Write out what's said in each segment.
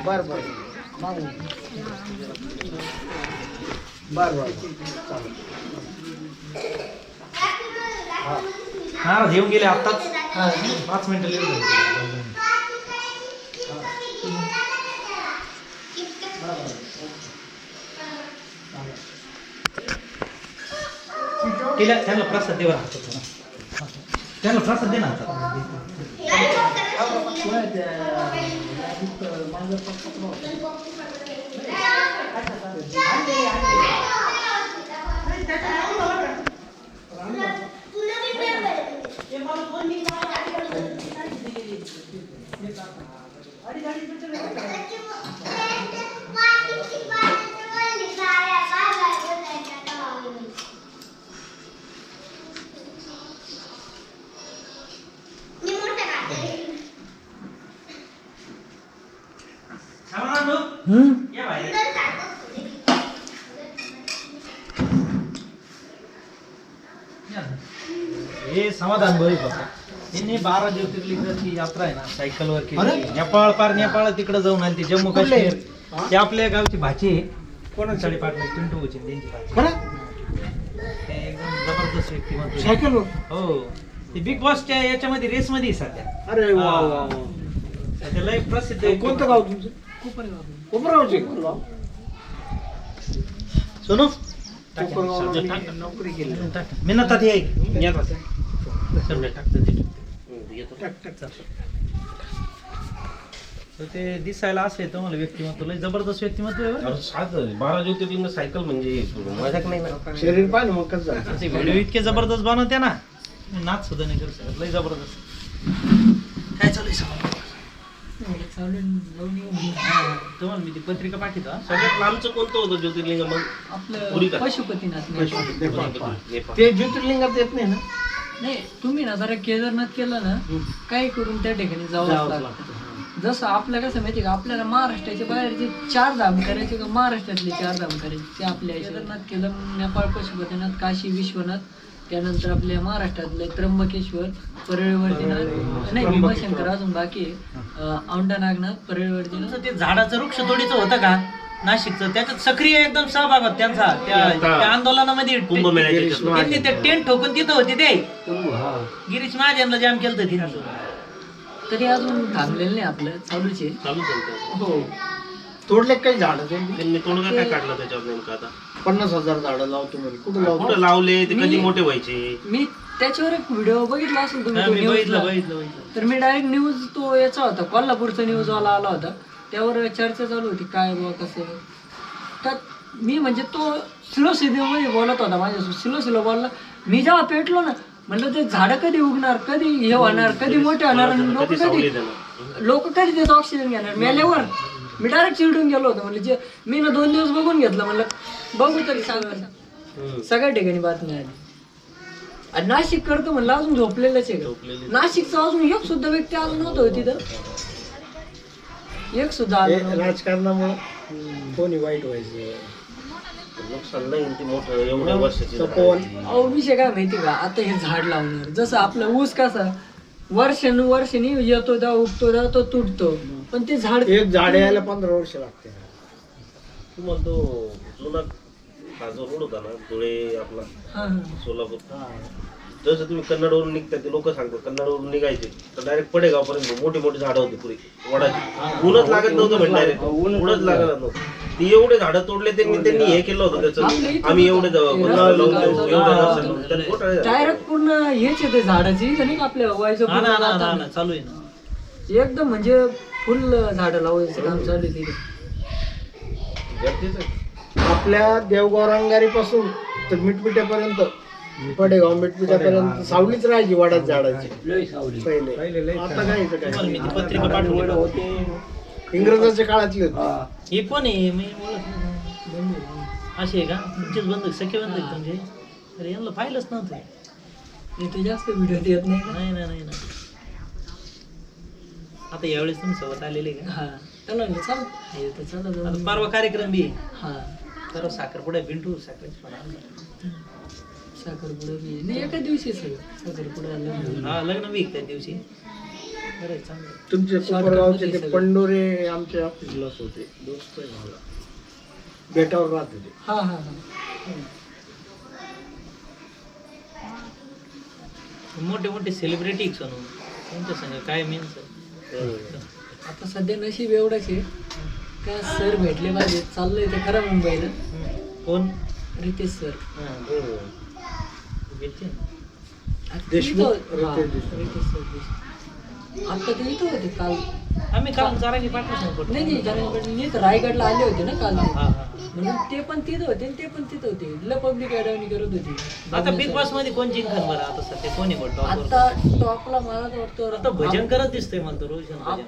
बर बर बर बर हा येऊन गेले आत्ताच 5 मिनिटं लेट झाली. त्यांना प्रसाद देवा त्यांना प्रसाद दे ना हे समाधान भाई यांनी 12 ज्योतिर्लिंगाची यात्रा आहे ना सायकलवर केली. नेपाळ पार नेपाळ तिकडे जाऊन आली. जम्मू काश्मीर ते आपल्या गावची भाची कोणासाठी पाठवली पिंटूची त्यांची भाची. ते एकदम जबरदस्त व्यक्तिमत्व सायकल. हो ते बिग बॉसच्या याच्यामध्ये रेस मध्ये सध्या. अरे वा वा त्याला एक प्रसिद्ध. कोणतं गाव तुमचं? कोपरगावचे. सोनू नोकरी केली मेहनत ते दिसायला असे तुम्हाला व्यक्तिमत्व लय जबरदस्त व्यक्तिमत्व आहे. 12 ज्योतिर्लिंग सायकल म्हणजे मजाक नाही ना. शरीर पाहिजे मग कसं ते व्हिडिओ इतके जबरदस्त बनवते ना नाच सुद्धा नाही करू शकत. लय जबरदस्त. काय चालू आहे तुम्हाला मी ती पत्रिका पाठवतो. सगळ्यात लांबचं कोणतं होतं ज्योतिर्लिंग मग? आपलं पशुपतीनाथ. ते ज्योतिर्लिंगात येत नाही ना. नाही तुम्ही ना जरा केदारनाथ केलं ना काय करून त्या ठिकाणी जावं लागतं. जसं आपलं कसं माहिती का आपल्याला महाराष्ट्राच्या बाहेरचे 4 धाम करायचे का महाराष्ट्रातले 4 धाम करायचे ते आपल्या केदारनाथ केलं. नेपाळ पशुपतीनाथ, काशी विश्वनाथ, त्यानंतर आपल्या महाराष्ट्रातले त्र्यंबकेश्वर, परळीवरतीनाथ, नाही भीमाशंकर अजून बाकी औंढा नागनाथ, परळीवरतीनाथ. ते झाडाचं वृक्ष तोडीचं होतं का नाशिकचं त्याच्यात सक्रिय एकदम सहभाग होता त्यांचा. त्या आंदोलनामध्ये त्यांनी ते टेंट ठोकून तिथं होते ते गिरीश महाजनला जाम केलं तिथं. तरी अजून थांबलेलं नाही आपलं चालूच आहे. हो तोडले काही झाड त्यांनी तोडगा काय काढला त्याच्यावर नेमकं आता? 50,000 झाडं लावतो म्हणजे कुठं लावले ते कधी मोठे व्हायचे? मी त्याच्यावर एक व्हिडिओ बघितला असेल तुम्ही बघितलं. तर मी डायरेक्ट न्यूज तो याचा होता कोल्हापूरचा न्यूज वाला आला होता त्यावर चर्चा चालू होती काय बुवा कसं. तर मी म्हणजे तो स्लो मध्ये बोलत होता माझ्यासोबत स्लो बोलला. मी जेव्हा पेटलो ना म्हणलं ते झाडं कधी उगणार, कधी हे होणार, कधी मोठे होणार, लोक कधी त्याचं ऑक्सिजन घेणार मेल्यावर. मी डायरेक्ट चिडून गेलो होतो. म्हणजे मी ना 2 दिवस बघून घेतलं. म्हणलं बघू तरी सांगा. सगळ्या ठिकाणी बातमी आली. आणि नाशिक करतो म्हणलं अजून झोपलेलंच आहे. नाशिकचा अजून एक सुद्धा व्यक्ती आला नव्हतं तिथं. एक सुद्धा आला. राजकारणामुळे कोणी वाईट व्हायचं नुकसान नाही ते मोठं एवढ्या वर्षाची. अहो विषय काय माहिती का आता हे झाड लावणार जसं आपलं ऊस कसा वर्षानुवर्षांनी येतो दा उगतो दा तो तुटतो. पण ते झाड एक झाड यायला 15 वर्ष लागते. तुम्हाला तो जुना हा जो रोड होता ना धुळे आपला सोलापूर जसं तुम्ही कन्नडवरून निघता ते लोक सांगतात कन्नडवरून निघायचे तर डायरेक्ट पडेगाव पर्यंत मोठी मोठी झाडं होती पुरी वडाची. ऊनच लागत नव्हतं म्हणजे डायरेक्ट ऊनच लागत नव्हतं. ती एवढे झाडं तोडले त्यांनी हे केलं होतं त्याचं आम्ही एवढे डायरेक्ट पूर्ण हेच येते झाडाची नाही का आपल्या व्हायचं चालू आहे ना एकदम म्हणजे फुल झाडं लावायचं काम चालू आहे तिथे. आपल्या देवगौरंगारी पासून तर मिटमिट्यापर्यंत पडेगाव मिटमिट्यापर्यंत सावलीच राहायची वडाच झाडाची पहिले. आता काय पत्रिका पाठवली होते इंग्रजाच्या काळातली होती. हे पण आहे मी बोलत असे आहे का तुमचेच बंद सखे बंद तुमचे. अरे यांना पाहिलंच नव्हतं. ते जास्त व्हिडिओ येत नाही नाही. आता यावेळेस तुम्ही सोबत आलेले का? हा चला चाल परवा कार्यक्रम बी हा तर साखरपुडा बिंटू साखरेच साखरपुडा बी नाही एका दिवशी सगळं साखरपुडा लग्न. हा लग्न बी त्या दिवशी. बरं चांगलं. तुमचे कोपरगावचे ते पंडोरे आमच्या ऑफिसलाच होते, दोस्त आहे मला, बेटावर राहत होते. हा हा हा. मोठे मोठे सेलिब्रिटी सोनू त्यांच्या संग काय मेन आता सध्या नशीब एवढंच आहे का सर भेटले पाहिजे. चाललंय ते खरं मुंबईला. कोण रितेश सर. देशमुख, आता ते इथं होते काल. आम्ही काल जारांगी पाठवतो. नाही नाही जरा इथं रायगडला आले होते ना काल ते. हा हा. म्हणून ते पण तिथं होते आणि ते पण तिथं होते. लय पब्लिक अडवणी करत होती. आता बिग बॉस मध्ये कोण जिंकल बरं आता सध्या कोणी आता टॉपला मला तर वाटतं आता भजन करत दिसतंय मला तर रोज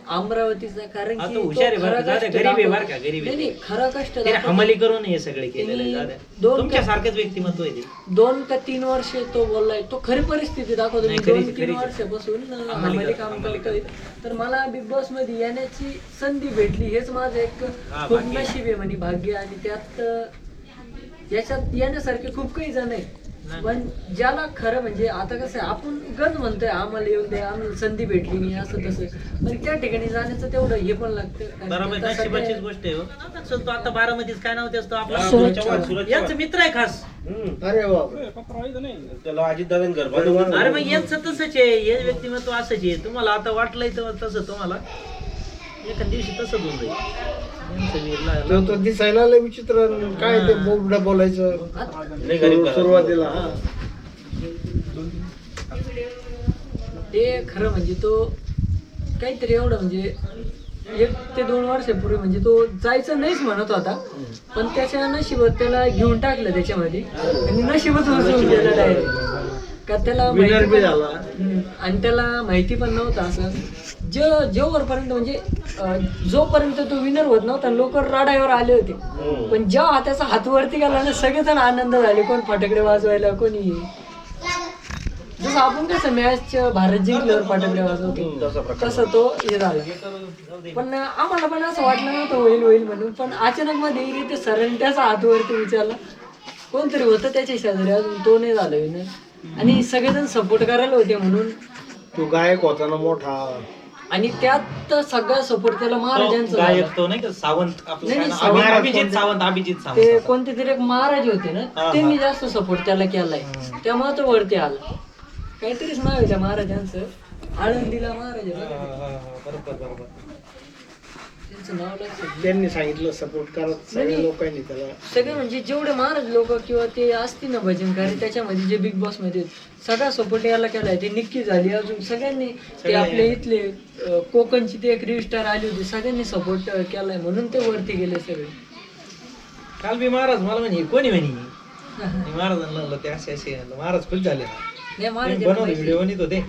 अमरावतीचा. कारण आता की हुशार आहे तो बरं का, खरा जाऊ द्या, कष्ट गरीब आहे बरं दाखवतो. का, गरीब आहे. नाही, खरा कष्ट त्याने दाखवतो. हमाली करून हे सगळे केलेलं आहे. जाऊ द्या. दोन तुमच्यासारखेच व्यक्तिमत्व आहे ते. 2 का 3 वर्ष तो बोललाय. तो खरी परिस्थिती दाखवतो. नाही, मी खरीच, 2-3 खरीच. वर्षापासून अंमली हमाली कर, काम अंमली करतोय. तर मला बिग बॉस मध्ये येण्याची संधी भेटली. हेच माझं एक हा, खूप भाग्य. नशीब आहे म्हणे, भाग्य. आणि त्यात याच्यात येण्यासारखे खूप काही जण आहे. नाही. पण ज्याला खरं म्हणजे आता कसं आहे, आपण गंज म्हणतोय आम्हाला येऊन द्या, आम्हाला संधी भेटली नाही असं तसं. पण त्या ठिकाणी जाण्याचं तेवढं हे पण लागतं. कारण बरोबर आता नशिबाचीच सध्या- गोष्ट आहे हो. आता तो आता 12 काय नाव ते असतं आपला सूरज चव्हाण, सूरज यांचा चव्हाण. मित्र आहे खास. अरे बाबा, त्याला अजितदादांनी घर बांधून अरे मग यांचं तसंच आहे. हे व्यक्तिमत्व असंच आहे. तुम्हाला आता वाटलंय तर तसं तुम्हाला एका दिवशी तसंच होऊन जाईल. यांचं वीरला- तो दिसायला लय विचित्र. काय ते बोबडं बोलायचं नाही गरीब घरात. सुरुवातीला. हा. ते खरं म्हणजे तो काहीतरी एवढं म्हणजे 1 ते 2 वर्षापूर्वी म्हणजे तो जायचं नाहीच म्हणत होता. पण त्याच्या नशिबात त्याला घेऊन टाकलं त्याच्यामध्ये आणि नशिबच उचलून गेलं डायरेक्ट. का त्याला Winner माहिती बी पण- झाला. आणि त्याला माहिती पण नव्हतं असं. जोवरपर्यंत म्हणजे जोपर्यंत तो विनर होत नव्हता लोक रडाईवर आले होते. पण जेव्हा त्याचा हात वरती गेला ना सगळेजण आनंद झाले. कोण फटाकडे वाजवायला, कोणी जसं आपण कसं मॅच भारत जिंकल्यावर फटाकडे वाजवतो तसं तो हे झाला. पण आम्हाला पण असं वाटलं नव्हतं होईल म्हणून. पण अचानक मध्ये ते सरांनी त्याचा हात वरती उचलला. कोणतरी होतं त्याच्या शेजारी, अजून तो नाही झाला विनर. आणि सगळेजण सपोर्ट करायला होते म्हणून. तो गायक होता ना मोठा. आणि त्यात सगळा सपोर्ट त्याला महाराजांचा गायक झाला. तो नाही का सावंत आपलं नाही, काय नाही, नाव? सावंत. अभिजित ते सावंत. कोणते तरी एक महाराज होते ना, हा, त्यांनी जास्त सपोर्ट त्याला केलाय. त्यामुळे तो वरती आला. काहीतरीच नाव आहे त्या महाराजांचं. आळंदीला महाराज आहे बघा. बरोबर. त्यांचं नाव लक्षात नाही. त्यांनी सांगितलं सपोर्ट करत सगळ्या नाही. लोकांनी त्याला. सगळे म्हणजे जेवढे महाराज लोक किंवा ते असतील ना भजनकारी त्याच्यामध्ये जे बिग बॉस मध्ये सगळा सपोर्ट याला केलाय. ते निक्की झाली, अजून सगळ्यांनी ते आपले इथले कोकणची ते एक रिस्टार आली होती, सगळ्यांनी सपोर्ट केलाय म्हणून ते वरती गेले सगळे. काल बी महाराज मला म्हणे कोणी म्हणे मी महाराजांना म्हणलं ते असे महाराज खुश झाले ना. नाही महाराज बनवले व्हिडिओ बनवत होते.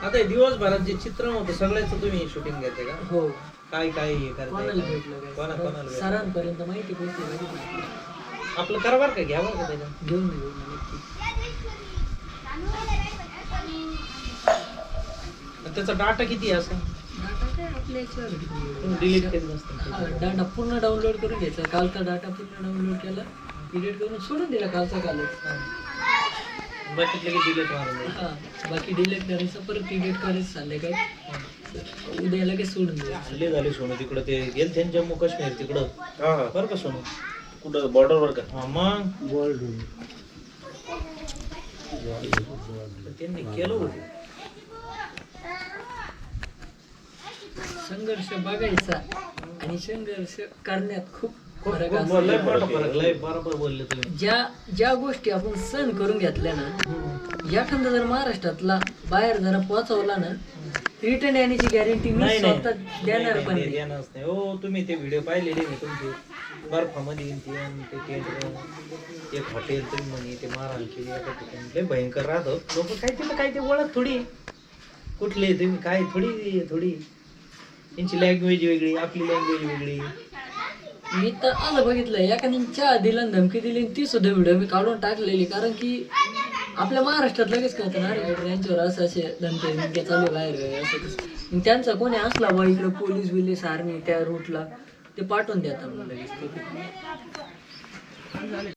आता हे दिवसभरात जे चित्र होतं सगळ्याचं तुम्ही शूटिंग घेते का? हो. काय काय हे कोणाला करताय? भेटलं काय? कोणाला भेटलं? सरांपर्यंत माहिती पोहोचली. आपलं करा बरं का घ्या बरं का त्याच्यात. घेऊन नक्की. आणि त्याचा डाटा किती आहे असं डाटा काय आपल्या याच्यावर डिलीट केलं नसतं. हा, डाटा पूर्ण डाउनलोड करून घ्यायचा. कालचा डाटा पूर्ण डाउनलोड केला, डिलीट करून सोडून दिला कालचा कालच. बाकीतले की डिलीट मारून द्यायचं. हा, बाकी डिलीट करायचं, परत डिलीट करायचं चाललंय काय उद्या लगेच सोडून द्यायचं. हल्ले झाले सोनू तिकडं ते गेलते ना जम्मू काश्मीर तिकडं हा हा बरं का सोनू. कुठं बॉर्डरवर का? हा मग त्यांनी केलं होतं. संघर्ष बघायचा आणि संघर्ष करण्यात खूप फरक लय असतो. मोठा फरक, लय बरोबर बोलले तुम्ही. ज्या गोष्टी आपण सहन करून घेतल्या ना, एखादा जर महाराष्ट्रातला बाहेर जरा पोहोचवला ना, रिटर्न येण्याची गॅरंटी मी नाही स्वतः देणार पण नाही नाही. देणारच नाही. हो तुम्ही ते व्हिडिओ पाहिलेले मी तुमचे बर्फामध्ये ते आणि ते टेंट एक हॉटेल तुम्ही म्हणे ते मारहाण केली एका ठिकाणी लय भयंकर राहतं. लोक काय तिला काय ते ओळख थोडी कुठले तुम्ही काय थोडी त्यांची लँग्वेज वेगळी आपली लँग्वेज वेगळी. मी तर असं बघितलंय एखाद्याने चहा दिला आणि धमकी दिली आणि ती सुद्धा व्हिडिओ मी काढून टाकलेली. कारण की आपल्या महाराष्ट्रात लगेच कळतं ना, अरे यांच्यावर असं असे धमके चालू आहे बाहेर असं तसं. मग त्यांचा कोणी असला बा इकडं पोलीस बिलीस आर्मी त्या रूटला ते पाठवून देतात लगेच ते.